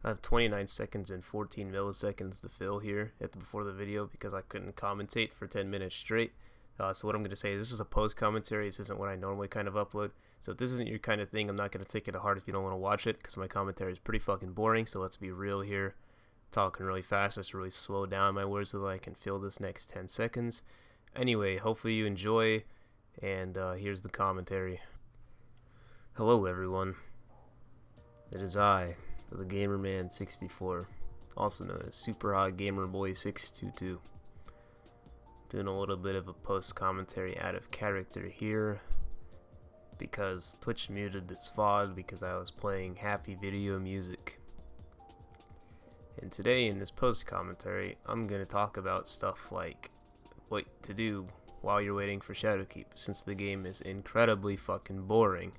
I have 29 seconds and 14 milliseconds to fill here before the video because I couldn't commentate for 10 minutes straight. So what I'm going to say is this is a post commentary. This isn't what I normally kind of upload. So if this isn't your kind of thing, I'm not going to take it to heart if you don't want to watch it because my commentary is pretty fucking boring. So let's be real here. Talking really fast, just really slow down my words so that I can fill this next 10 seconds. Anyway, hopefully you enjoy, and here's the commentary. Hello everyone. It is I, the Gamerman64, also known as Super Hot Gamer Boy 622. Doing a little bit of a post commentary out of character here because Twitch muted this VOD because I was playing happy video music. And today in this post commentary, I'm going to talk about stuff like what to do while you're waiting for Shadowkeep, since the game is incredibly fucking boring.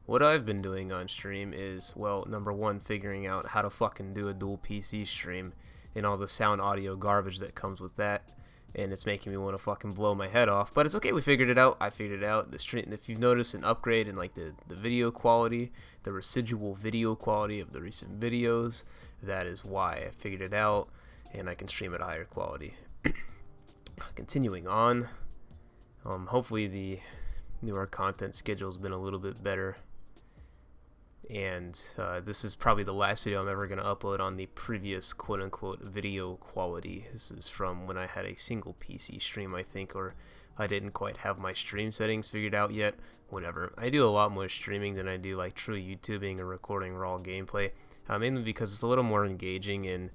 What I've been doing on stream is, well, number one, figuring out how to fucking do a dual PC stream and all the sound audio garbage that comes with that, and it's making me want to fucking blow my head off, but it's okay, we figured it out. I figured it out. The stream, if you've noticed an upgrade in like the video quality, the residual video quality of the recent videos, that is why I figured it out, and I can stream at a higher quality. Continuing on, hopefully the newer content schedule's been a little bit better, and this is probably the last video I'm ever going to upload on the previous quote-unquote video quality. This is from when I had a single PC stream, I think, or I didn't quite have my stream settings figured out yet. Whatever. I do a lot more streaming than I do like true YouTubing or recording raw gameplay, mainly because it's a little more engaging, and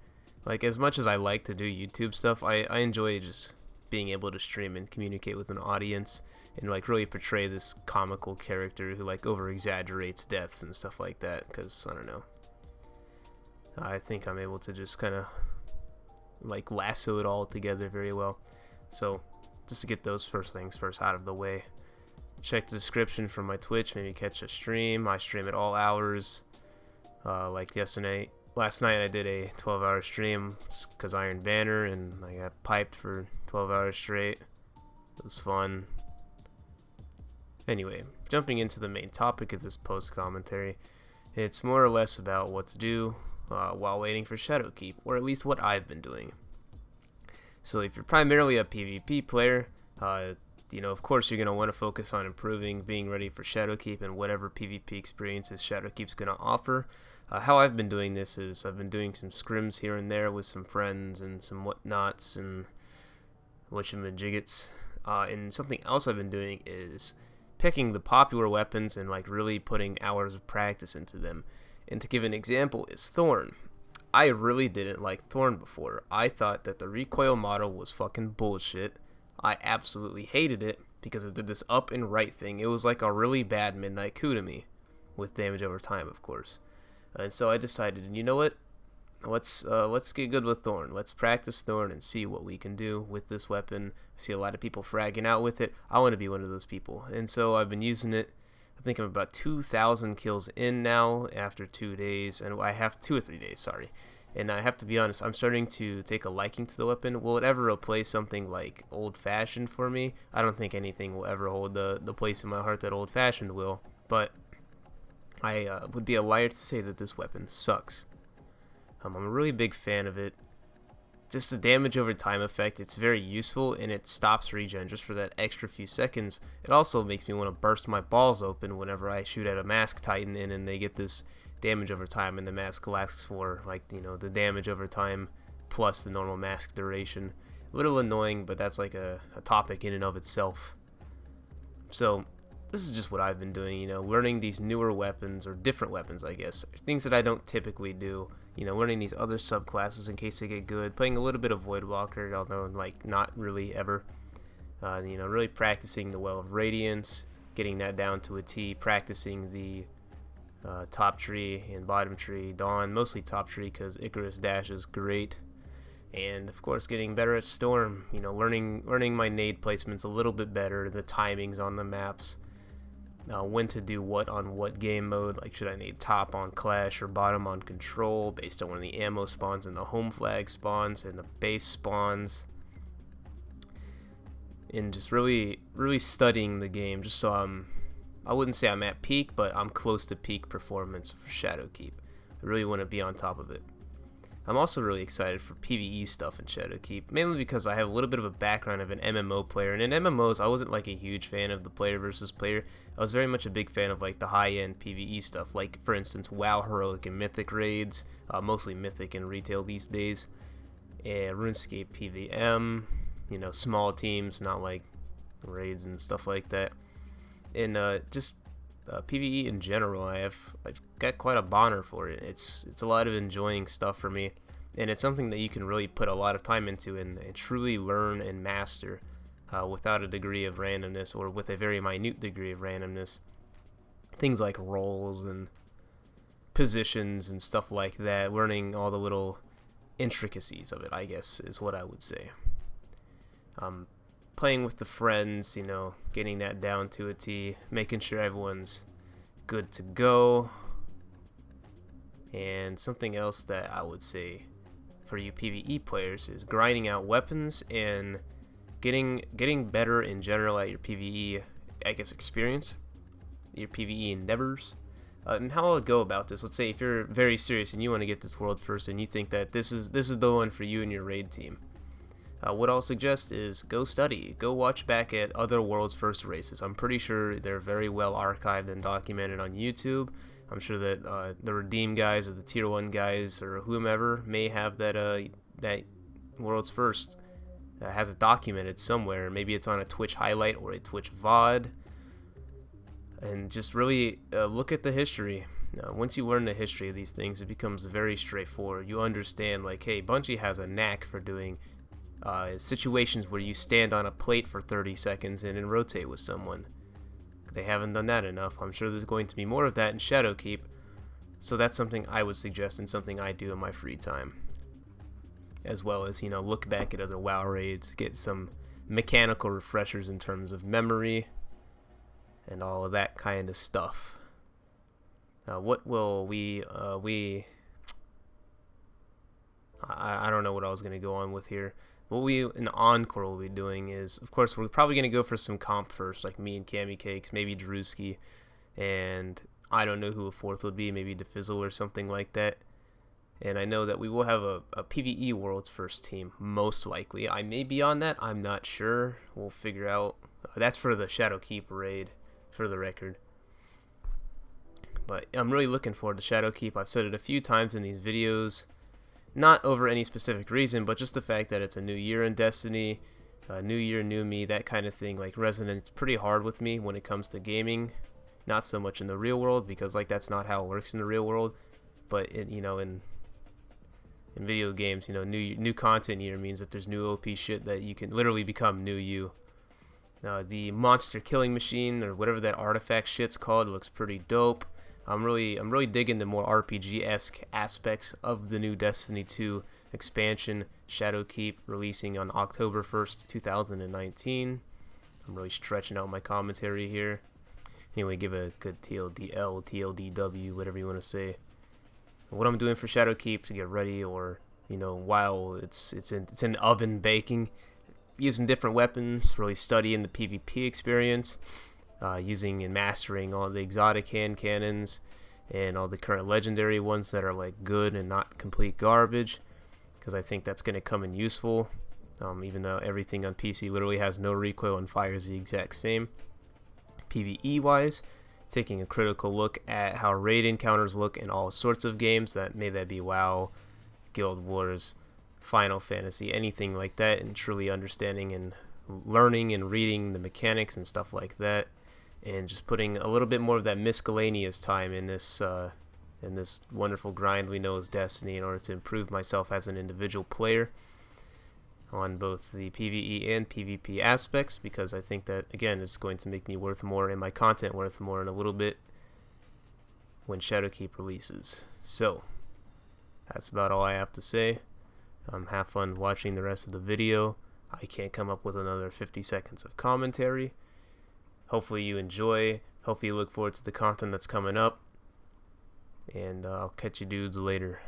like as much as I like to do YouTube stuff, I enjoy just being able to stream and communicate with an audience and like really portray this comical character who like over exaggerates deaths and stuff like that, because I don't know, I think I'm able to just kind of like lasso it all together very well. So just to get those first things first out of the way, check the description for my Twitch, maybe catch a stream. I stream at all hours. Like last night I did a 12-hour stream because Iron Banner, and I got piped for 12 hours straight. It was fun. Anyway, jumping into the main topic of this post commentary, it's more or less about what to do while waiting for Shadowkeep, or at least what I've been doing. So if you're primarily a PvP player, of course you're going to want to focus on improving, being ready for Shadowkeep, and whatever PvP experiences Shadowkeep's going to offer. How I've been doing this is I've been doing some scrims here and there with some friends and some whatnots and whatchamajiggets. And something else I've been doing is picking the popular weapons and like really putting hours of practice into them. And to give an example is Thorn. I really didn't like Thorn before. I thought that the recoil model was fucking bullshit. I absolutely hated it because it did this up and right thing. It was like a really bad midnight coup to me, with damage over time, of course. And so I decided, you know what? Let's get good with Thorn. Let's practice Thorn and see what we can do with this weapon. I see a lot of people fragging out with it. I want to be one of those people. And so I've been using it. I think I'm about 2,000 kills in now after 2 days, and I have 2 or 3 days, sorry. And I have to be honest, I'm starting to take a liking to the weapon. Will it ever replace something like old-fashioned for me? I don't think anything will ever hold the place in my heart that old-fashioned will, but I would be a liar to say that this weapon sucks. I'm a really big fan of it. Just the damage over time effect, it's very useful, and it stops regen just for that extra few seconds. It also makes me want to burst my balls open whenever I shoot at a mask titan in and they get this damage over time, and the mask lasts for like the damage over time plus the normal mask duration. A little annoying, but that's like a topic in and of itself. So this is just what I've been doing, learning these newer weapons, or different weapons, I guess, things that I don't typically do, learning these other subclasses in case they get good, playing a little bit of Voidwalker, although like not really ever, really practicing the Well of Radiance, getting that down to a T, practicing the top tree and bottom tree, Dawn, mostly top tree because Icarus Dash is great, and of course getting better at Storm, learning my nade placements a little bit better, the timings on the maps, when to do what on what game mode, like should I nade top on Clash or bottom on Control based on when the ammo spawns and the home flag spawns and the base spawns, and just really studying the game just so I wouldn't say I'm at peak, but I'm close to peak performance for Shadowkeep. really want to be on top of it. I'm also really excited for PvE stuff in Shadowkeep, mainly because I have a little bit of a background of an MMO player, and in MMOs I wasn't like a huge fan of the player versus player. I was very much a big fan of like the high-end PvE stuff, like for instance WoW Heroic and Mythic raids, mostly Mythic and retail these days, and RuneScape PvM, you know, small teams, not like raids and stuff like that, and just PvE in general. I've got quite a boner for it. It's a lot of enjoying stuff for me, and it's something that you can really put a lot of time into and truly learn and master without a degree of randomness, or with a very minute degree of randomness. Things like roles and positions and stuff like that, learning all the little intricacies of it, I guess, is what I would say. Playing with the friends, you know, getting that down to a T, making sure everyone's good to go. And something else that I would say for you PvE players is grinding out weapons and getting better in general at your PvE, I guess, experience, your PvE endeavors. And how I would go about this, let's say if you're very serious and you want to get this world first and you think that this is the one for you and your raid team. What I'll suggest is go study, go watch back at other world's first races. I'm pretty sure they're very well archived and documented on YouTube. I'm sure that the Redeem guys or the Tier 1 guys or whomever may have that world's first has it documented somewhere. Maybe it's on a Twitch highlight or a Twitch VOD. And just really look at the history. Once you learn the history of these things, it becomes very straightforward. You understand, like, hey, Bungie has a knack for doing situations where you stand on a plate for 30 seconds and then rotate with someone. They haven't done that enough. I'm sure there's going to be more of that in Shadowkeep, so that's something I would suggest and something I do in my free time, as well as, you know, look back at other WoW raids, get some mechanical refreshers in terms of memory and all of that kind of stuff. What will I don't know what I was going to go on with here. What we in Encore will be doing is, of course, we're probably going to go for some comp first, like me and Cammy Cakes, maybe Drewski, and I don't know who a fourth would be, maybe Defizzle or something like that. And I know that we will have a PvE World's First team, most likely. I may be on that, I'm not sure. We'll figure out. That's for the Shadowkeep raid, for the record. But I'm really looking forward to Shadowkeep. I've said it a few times in these videos. Not over any specific reason, but just the fact that it's a new year in Destiny, new year, new me, that kind of thing, like, resonates pretty hard with me when it comes to gaming. Not so much in the real world, because, like, that's not how it works in the real world. But you know, in video games, you know, new content year means that there's new OP shit that you can literally become new you. The monster killing machine, or whatever that artifact shit's called, looks pretty dope. I'm really digging the more RPG-esque aspects of the new Destiny 2 expansion, Shadowkeep, releasing on October 1st, 2019. I'm really stretching out my commentary here. Anyway, give a good TLDL, TLDW, whatever you want to say. What I'm doing for Shadowkeep to get ready, or, you know, while it's in the oven baking, using different weapons, really studying the PvP experience. Using and mastering all the exotic hand cannons and all the current legendary ones that are like good and not complete garbage, because I think that's going to come in useful, even though everything on PC literally has no recoil and fires the exact same. PvE wise, taking a critical look at how raid encounters look in all sorts of games, may that be WoW, Guild Wars, Final Fantasy, anything like that, and truly understanding and learning and reading the mechanics and stuff like that. And just putting a little bit more of that miscellaneous time in this wonderful grind we know as Destiny, in order to improve myself as an individual player on both the PvE and PvP aspects, because I think that, again, it's going to make me worth more and my content worth more in a little bit when Shadowkeep releases. So that's about all I have to say. Have fun watching the rest of the video. I can't come up with another 50 seconds of commentary. Hopefully you enjoy. Hopefully you look forward to the content that's coming up. And I'll catch you dudes later.